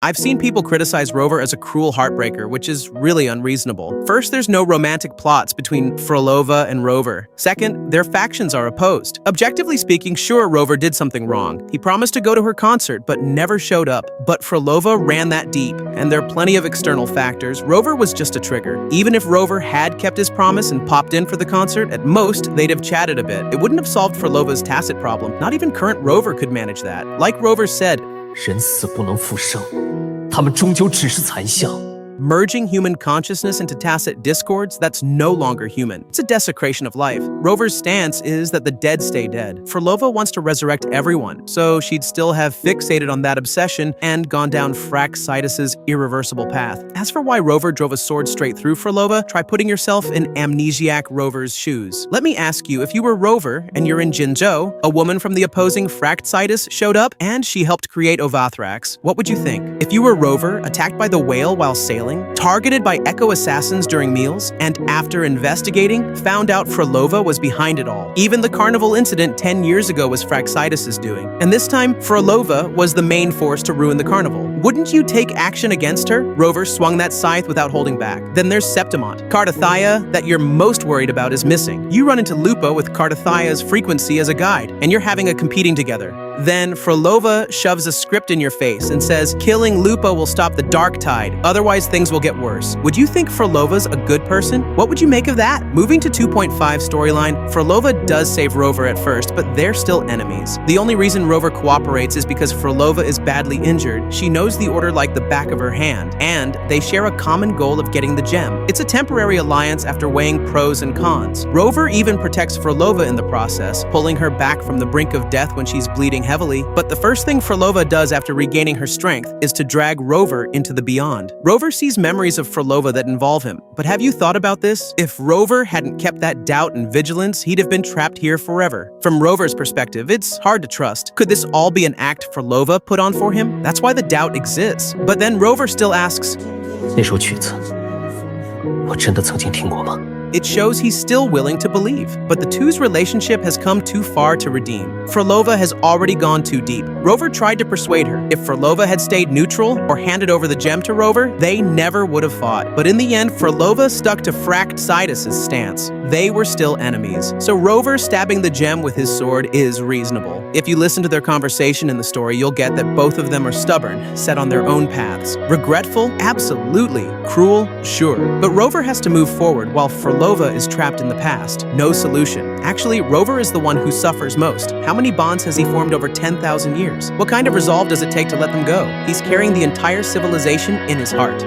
I've seen people criticize Rover as a cruel heartbreaker, which is really unreasonable. First, there's no romantic plots between Frolova and Rover. Second, their factions are opposed. Objectively speaking, sure, Rover did something wrong. He promised to go to her concert, but never showed up. But Frolova ran that deep, and there are plenty of external factors. Rover was just a trigger. Even if Rover had kept his promise and popped in for the concert, at most, they'd have chatted a bit. It wouldn't have solved Frolova's tacit problem. Not even current Rover could manage that. Like Rover said, 人死不能复生，他们终究只是残像。 merging human consciousness into tacit discords, that's no longer human. It's a desecration of life. Rover's stance is that the dead stay dead. Frolova wants to resurrect everyone, so she'd still have fixated on that obsession and gone down Fraxitus's irreversible path. As for why Rover drove a sword straight through Frolova, try putting yourself in amnesiac Rover's shoes. Let me ask you, if you were Rover and you're in Jinzhou, a woman from the opposing Fraxitus showed up and she helped create Ovathrax, what would you think? If you were Rover, attacked by the whale while sailing, targeted by echo assassins during meals, and after investigating, found out Frolova was behind it all. Even the carnival incident 10 years ago was Fraxitus's doing. And this time, Frolova was the main force to ruin the carnival. Wouldn't you take action against her? Rover swung that scythe without holding back. Then there's Septimont. Cardathia, that you're most worried about, is missing. You run into Lupa with Cardathia's frequency as a guide, and you're having a competing together. Then Frolova shoves a script in your face and says, killing Lupa will stop the dark tide, otherwise things will get worse. Would you think Frolova's a good person? What would you make of that? Moving to 2.5 storyline, Frolova does save Rover at first, but they're still enemies. The only reason Rover cooperates is because Frolova is badly injured. She knows the order like the back of her hand, and they share a common goal of getting the gem. It's a temporary alliance after weighing pros and cons. Rover even protects Frolova in the process, pulling her back from the brink of death when she's bleeding heavily, but the first thing Frolova does after regaining her strength is to drag Rover into the beyond. Rover sees memories of Frolova that involve him, but have you thought about this? If Rover hadn't kept that doubt and vigilance, he'd have been trapped here forever. From Rover's perspective, it's hard to trust. Could this all be an act Frolova put on for him? That's why the doubt exists. But then Rover still asks, 那首曲子，我真的曾经听过吗？ It shows he's still willing to believe, but the two's relationship has come too far to redeem. Frolova has already gone too deep. Rover tried to persuade her. If Frolova had stayed neutral or handed over the gem to Rover, they never would have fought. But in the end, Frolova stuck to Fraxitus's stance. They were still enemies. So Rover stabbing the gem with his sword is reasonable. If you listen to their conversation in the story, you'll get that both of them are stubborn, set on their own paths. Regretful? Absolutely. Cruel? Sure. But Rover has to move forward while Frolova is trapped in the past. No solution. Actually, Rover is the one who suffers most. How many bonds has he formed over 10,000 years? What kind of resolve does it take to let them go? He's carrying the entire civilization in his heart.